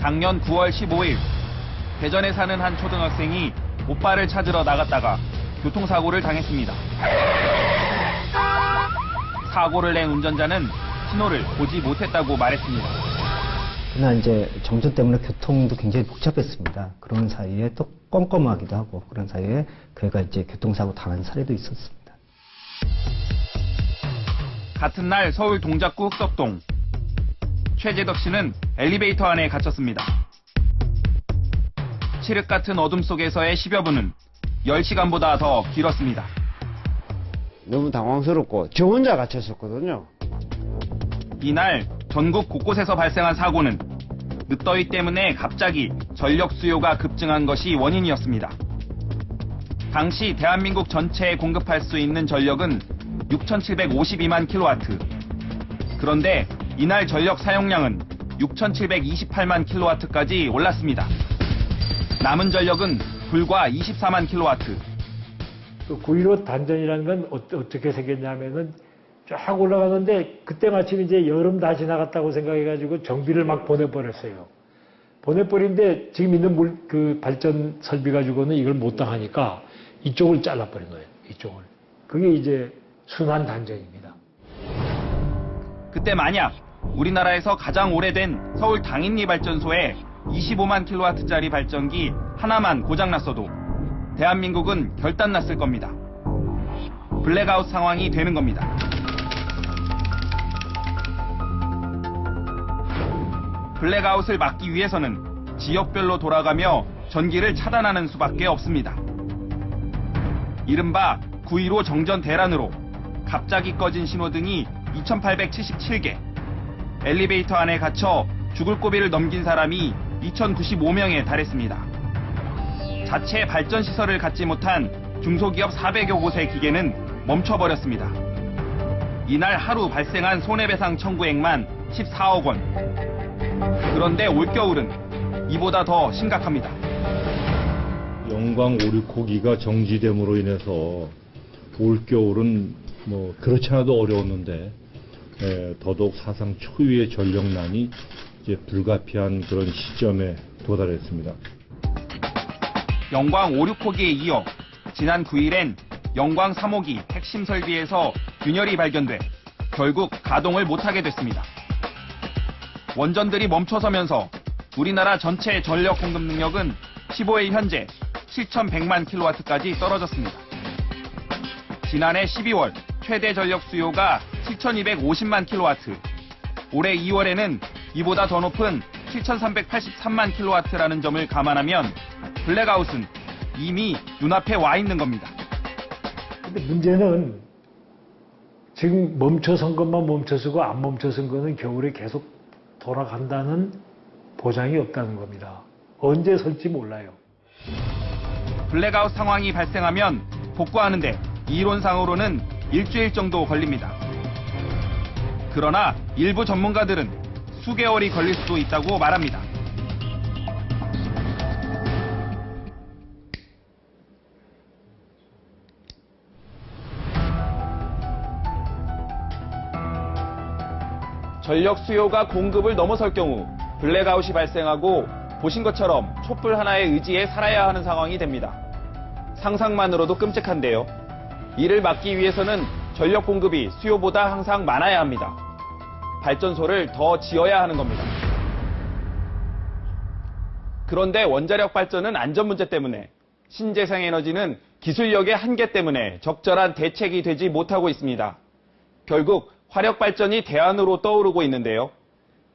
작년 9월 15일 대전에 사는 한 초등학생이 오빠를 찾으러 나갔다가 교통사고를 당했습니다. 사고를 낸 운전자는 신호를 보지 못했다고 말했습니다. 그러나 이제 정전 때문에 교통도 굉장히 복잡했습니다. 그런 사이에 또 껌껌하기도 하고 그런 사이에 그애가 이제 교통사고 당한 사례도 있었습니다. 같은 날 서울 동작구 흑석동. 최재덕 씨는 엘리베이터 안에 갇혔습니다. 칠흑 같은 어둠 속에서의 10여 분은 10시간보다 더 길었습니다. 너무 당황스럽고 저 혼자 갇혔었거든요. 이날 전국 곳곳에서 발생한 사고는 늦더위 때문에 갑자기 전력 수요가 급증한 것이 원인이었습니다. 당시 대한민국 전체에 공급할 수 있는 전력은 6,752만 킬로와트. 그런데 이날 전력 사용량은 6,728만 킬로와트까지 올랐습니다. 남은 전력은 불과 24만 킬로와트. 9.15 단전이라는 건 어떻게 생겼냐면은 쫙 올라가는데 그때 마침 이제 여름 다 지나갔다고 생각해가지고 정비를 막 보내버렸어요. 보내버린데 지금 있는 그 발전 설비 가지고는 이걸 못 당하니까 이쪽을 잘라버린 거예요. 이쪽을. 그게 이제 순환 단전입니다. 그때 만약 우리나라에서 가장 오래된 서울 당인리 발전소에 25만 킬로와트짜리 발전기 하나만 고장났어도 대한민국은 결단났을 겁니다. 블랙아웃 상황이 되는 겁니다. 블랙아웃을 막기 위해서는 지역별로 돌아가며 전기를 차단하는 수밖에 없습니다. 이른바 9.15 정전 대란으로 갑자기 꺼진 신호등이 2,877개, 엘리베이터 안에 갇혀 죽을 고비를 넘긴 사람이 2,095명에 달했습니다. 자체 발전 시설을 갖지 못한 중소기업 400여 곳의 기계는 멈춰버렸습니다. 이날 하루 발생한 손해배상 청구액만 14억 원. 그런데 올겨울은 이보다 더 심각합니다. 영광 5,6호기가 정지됨으로 인해서 올겨울은 뭐 그렇지 않아도 어려웠는데 더더욱 사상 초유의 전력난이 이제 불가피한 그런 시점에 도달했습니다. 영광 5,6호기에 이어 지난 9일엔 영광 3호기 핵심 설비에서 균열이 발견돼 결국 가동을 못하게 됐습니다. 원전들이 멈춰서면서 우리나라 전체 전력 공급 능력은 15일 현재 7,100만 킬로와트까지 떨어졌습니다. 지난해 12월 최대 전력 수요가 7,250만 킬로와트, 올해 2월에는 이보다 더 높은 7,383만 킬로와트라는 점을 감안하면 블랙아웃은 이미 눈앞에 와 있는 겁니다. 근데 문제는 지금 멈춰선 것만 멈춰서고 안 멈춰선 거는 겨울에 계속 돌아간다는 보장이 없다는 겁니다. 언제 설지 몰라요. 블랙아웃 상황이 발생하면 복구하는데 이론상으로는 일주일 정도 걸립니다. 그러나 일부 전문가들은 수개월이 걸릴 수도 있다고 말합니다. 전력 수요가 공급을 넘어설 경우 블랙아웃이 발생하고 보신 것처럼 촛불 하나의 의지에 살아야 하는 상황이 됩니다. 상상만으로도 끔찍한데요. 이를 막기 위해서는 전력 공급이 수요보다 항상 많아야 합니다. 발전소를 더 지어야 하는 겁니다. 그런데 원자력 발전은 안전 문제 때문에, 신재생에너지는 기술력의 한계 때문에 적절한 대책이 되지 못하고 있습니다. 결국 화력발전이 대안으로 떠오르고 있는데요.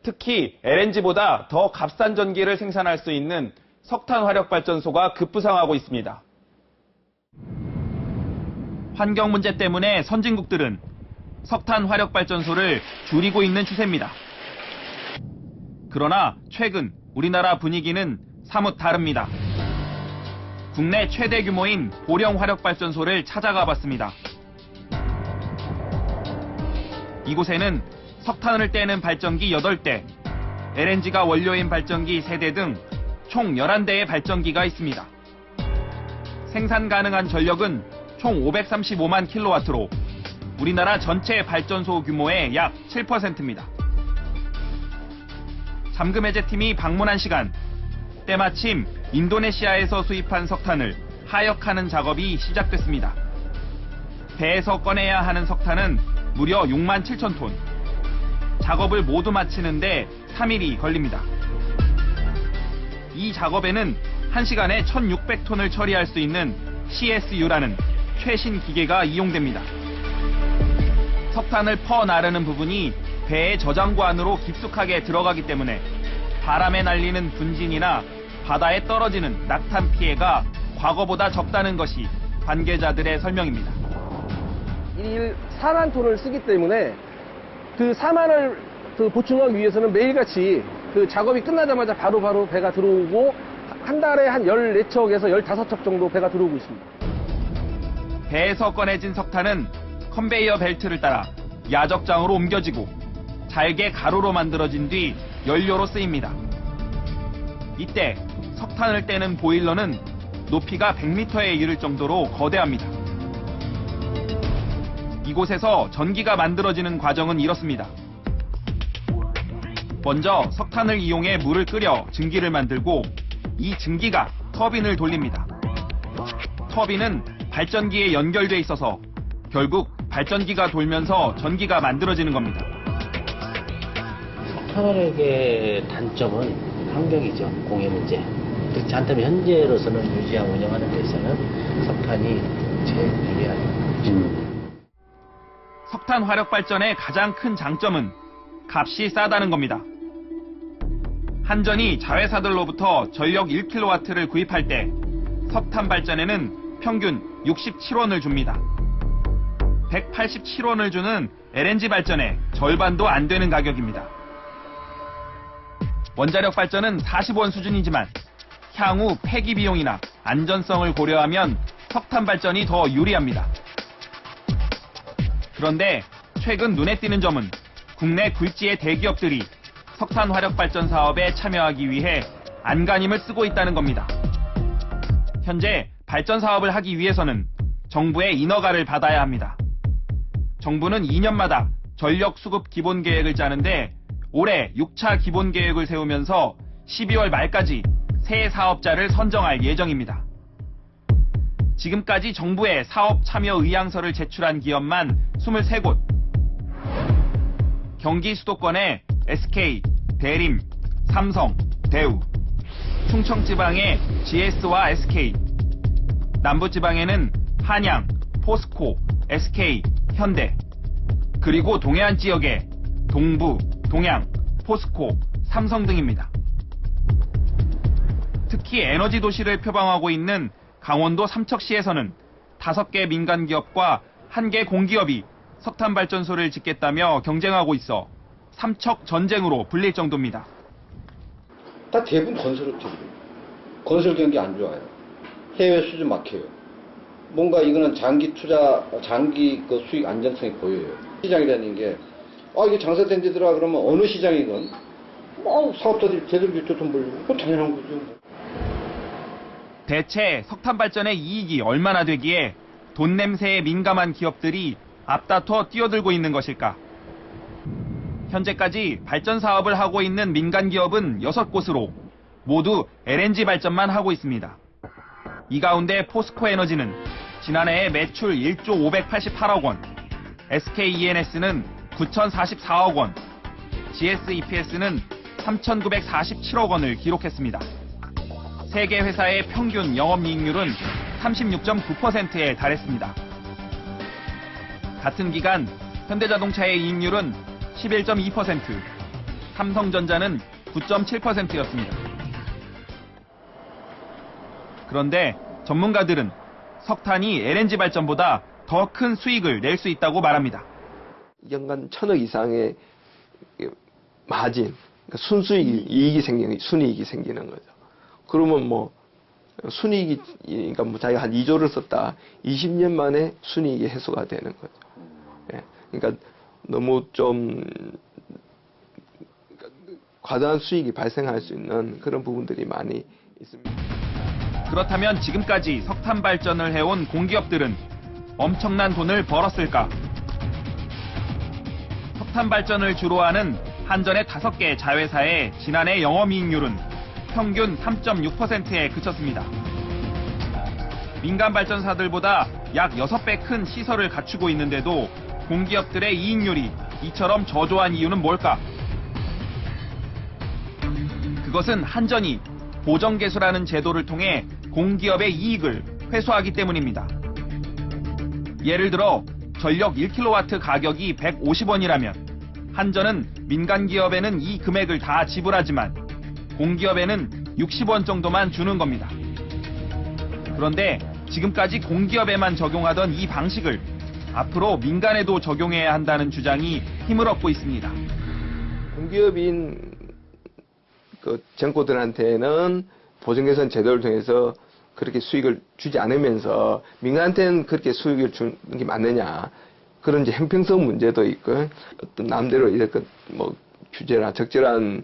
특히 LNG보다 더 값싼 전기를 생산할 수 있는 석탄 화력발전소가 급부상하고 있습니다. 환경 문제 때문에 선진국들은 석탄 화력발전소를 줄이고 있는 추세입니다. 그러나 최근 우리나라 분위기는 사뭇 다릅니다. 국내 최대 규모인 보령 화력발전소를 찾아가 봤습니다. 이곳에는 석탄을 떼는 발전기 8대, LNG가 원료인 발전기 3대 등 총 11대의 발전기가 있습니다. 생산 가능한 전력은 총 535만 킬로와트로 우리나라 전체 발전소 규모의 약 7%입니다. 잠금 해제팀이 방문한 시간, 때마침 인도네시아에서 수입한 석탄을 하역하는 작업이 시작됐습니다. 배에서 꺼내야 하는 석탄은 무려 6만 7천 톤. 작업을 모두 마치는데 3일이 걸립니다. 이 작업에는 1시간에 1,600톤을 처리할 수 있는 CSU라는 최신 기계가 이용됩니다. 석탄을 퍼 나르는 부분이 배의 저장고 안으로 깊숙하게 들어가기 때문에 바람에 날리는 분진이나 바다에 떨어지는 낙탄 피해가 과거보다 적다는 것이 관계자들의 설명입니다. 1일 4만 톤을 쓰기 때문에 그 4만을 보충하기 위해서는 매일같이 그 작업이 끝나자마자 바로 배가 들어오고 한 달에 한 14척에서 15척 정도 배가 들어오고 있습니다. 배에서 꺼내진 석탄은 컨베이어 벨트를 따라 야적장으로 옮겨지고 잘게 가루로 만들어진 뒤 연료로 쓰입니다. 이때 석탄을 떼는 보일러는 높이가 100m에 이를 정도로 거대합니다. 이곳에서 전기가 만들어지는 과정은 이렇습니다. 먼저 석탄을 이용해 물을 끓여 증기를 만들고 이 증기가 터빈을 돌립니다. 터빈은 발전기에 연결돼 있어서 결국 발전기가 돌면서 전기가 만들어지는 겁니다. 석탄화력의 단점은 환경이죠. 공해 문제. 그렇지 않다면 현재로서는 유지하고 운영하는 데서는 석탄이 제일 유리하죠. 석탄 화력 발전의 가장 큰 장점은 값이 싸다는 겁니다. 한전이 자회사들로부터 전력 1kW를 구입할 때 석탄 발전에는 평균 67원을 줍니다. 187원을 주는 LNG 발전의 절반도 안 되는 가격입니다. 원자력 발전은 40원 수준이지만 향후 폐기 비용이나 안전성을 고려하면 석탄 발전이 더 유리합니다. 그런데 최근 눈에 띄는 점은 국내 굴지의 대기업들이 석탄 화력 발전 사업에 참여하기 위해 안간힘을 쓰고 있다는 겁니다. 현재 발전 사업을 하기 위해서는 정부의 인허가를 받아야 합니다. 정부는 2년마다 전력 수급 기본 계획을 짜는데 올해 6차 기본 계획을 세우면서 12월 말까지 새 사업자를 선정할 예정입니다. 지금까지 정부에 사업 참여 의향서를 제출한 기업만 23곳. 경기 수도권의 SK, 대림, 삼성, 대우, 충청지방의 GS와 SK, 남부지방에는 한양, 포스코, SK, 현대, 그리고 동해안 지역의 동부, 동양, 포스코, 삼성 등입니다. 특히 에너지 도시를 표방하고 있는 강원도 삼척시에서는 5개 민간기업과 1개 공기업이 석탄발전소를 짓겠다며 경쟁하고 있어 삼척 전쟁으로 불릴 정도입니다. 다 대부분 건설업체들이에요. 건설 경기 안 좋아요. 해외 수주 막혀요. 뭔가 이거는 장기 투자, 장기 그 수익 안정성이 보여요. 시장이라는 게, 이게 장사된 데더라 그러면 어느 시장이건, 사업자들이 제대로 돈 벌려고, 그건 당연한 거죠. 대체 석탄 발전의 이익이 얼마나 되기에 돈 냄새에 민감한 기업들이 앞다퉈 뛰어들고 있는 것일까? 현재까지 발전 사업을 하고 있는 민간 기업은 6곳으로 모두 LNG 발전만 하고 있습니다. 이 가운데 포스코 에너지는 지난해에 매출 1조 588억 원, SKENS는 9,044억 원, GSEPS는 3,947억 원을 기록했습니다. 세 개 회사의 평균 영업이익률은 36.9%에 달했습니다. 같은 기간 현대자동차의 이익률은 11.2%, 삼성전자는 9.7%였습니다. 그런데 전문가들은 석탄이 LNG 발전보다 더 큰 수익을 낼 수 있다고 말합니다. 연간 1,000억 이상의 마진, 그러니까 순이익이 생기는 거죠. 그러면 순이익이, 그러니까 자기가 한 2조를 썼다. 20년 만에 순이익이 해소가 되는 거죠. 예. 그러니까 너무 좀 과다한 수익이 발생할 수 있는 그런 부분들이 많이 있습니다. 그렇다면 지금까지 석탄 발전을 해온 공기업들은 엄청난 돈을 벌었을까? 석탄 발전을 주로 하는 한전의 5개 자회사의 지난해 영업이익률은 평균 3.6%에 그쳤습니다. 민간 발전사들보다 약 6배 큰 시설을 갖추고 있는데도 공기업들의 이익률이 이처럼 저조한 이유는 뭘까? 그것은 한전이 보정개수라는 제도를 통해 공기업의 이익을 회수하기 때문입니다. 예를 들어 전력 1kW 가격이 150원이라면 한전은 민간 기업에는 이 금액을 다 지불하지만 공기업에는 60원 정도만 주는 겁니다. 그런데 지금까지 공기업에만 적용하던 이 방식을 앞으로 민간에도 적용해야 한다는 주장이 힘을 얻고 있습니다. 공기업인 정코들한테는 보정개선 제도를 통해서 그렇게 수익을 주지 않으면서 민간한테는 그렇게 수익을 주는 게 맞느냐. 그런 이제 형평성 문제도 있고 어떤 남대로 이렇게 뭐 규제나 적절한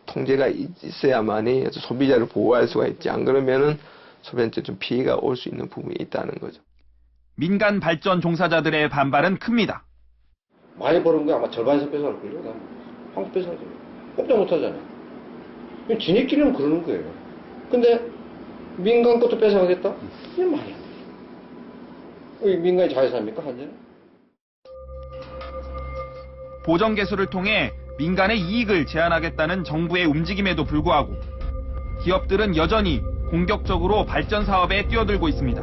통제가 있어야만이 소비자를 보호할 수가 있지. 안 그러면은 소비자한테 좀 피해가 올 수 있는 부분이 있다는 거죠. 민간 발전 종사자들의 반발은 큽니다. 많이 버는 거 아마 절반 이상 뺏어갈걸요? 한국 뺏어가죠. 꼼짝 못하잖아요. 지네끼리는 그러는 거예요. 근데 민간 것도 뺏어가겠다? 이게 말이야. 민간이 자회사입니까, 한전은? 보정개수를 통해 민간의 이익을 제한하겠다는 정부의 움직임에도 불구하고 기업들은 여전히 공격적으로 발전 사업에 뛰어들고 있습니다.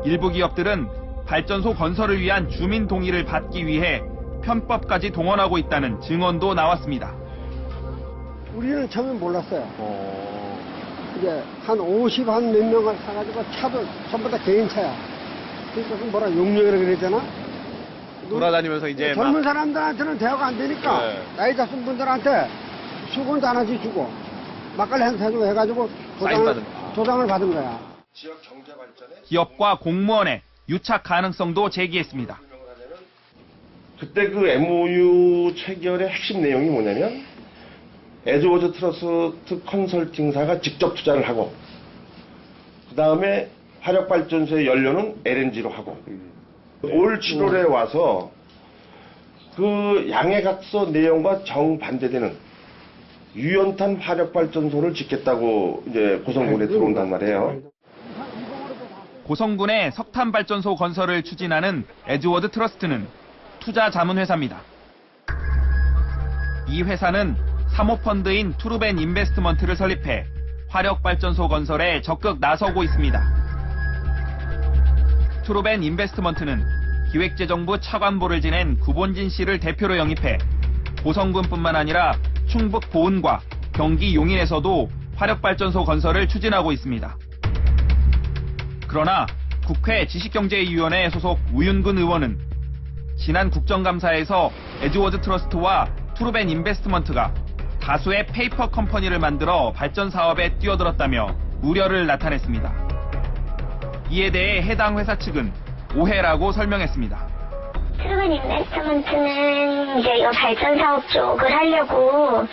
일부 기업들은 발전소 건설을 위한 주민 동의를 받기 위해 편법까지 동원하고 있다는 증언도 나왔습니다. 우리는 처음엔 몰랐어요. 이제 한 50, 한 몇 명을 사가지고 차도 전부 다 개인 차야. 그래서 뭐라 용역이라 그랬잖아. 돌아다니면서 이제 젊은 사람들한테는 대화가 안 되니까 나이 드신 분들한테 수건도 하나씩 주고 막걸리 한 사주고 해가지고 도장을 받은 거야. 기업과 공무원의 유착 가능성도 제기했습니다. 그때 그 MOU 체결의 핵심 내용이 뭐냐면 에드워드 트러스트 컨설팅사가 직접 투자를 하고 그 다음에 화력발전소의 연료는 LNG로 하고 올 7월에 와서 그 양해각서 내용과 정반대되는 유연탄 화력발전소를 짓겠다고 이제 고성군에 들어온단 말이에요. 고성군의 석탄발전소 건설을 추진하는 에드워드 트러스트는 투자 자문회사입니다. 이 회사는 사모펀드인 투르벤 인베스트먼트를 설립해 화력발전소 건설에 적극 나서고 있습니다. 투르벤 인베스트먼트는 기획재정부 차관보를 지낸 구본진 씨를 대표로 영입해 고성군뿐만 아니라 충북 보은과 경기 용인에서도 화력발전소 건설을 추진하고 있습니다. 그러나 국회 지식경제위원회 소속 우윤근 의원은 지난 국정감사에서 에드워드 트러스트와 투르벤 인베스트먼트가 다수의 페이퍼 컴퍼니를 만들어 발전 사업에 뛰어들었다며 우려를 나타냈습니다. 이에 대해 해당 회사 측은 오해라고 설명했습니다. 투르벤 인베스트먼트는 이제 이거 발전 사업 쪽을 하려고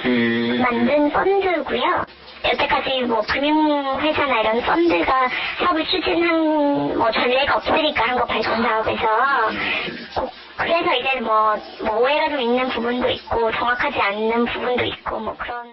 만든 펀드고요. 여태까지 뭐 금융회사나 이런 펀드가 사업을 추진한 뭐 전례가 없으니까 한국 발전 사업에서 그래서 이제 뭐 오해가 좀 있는 부분도 있고 정확하지 않는 부분도 있고 뭐 그런.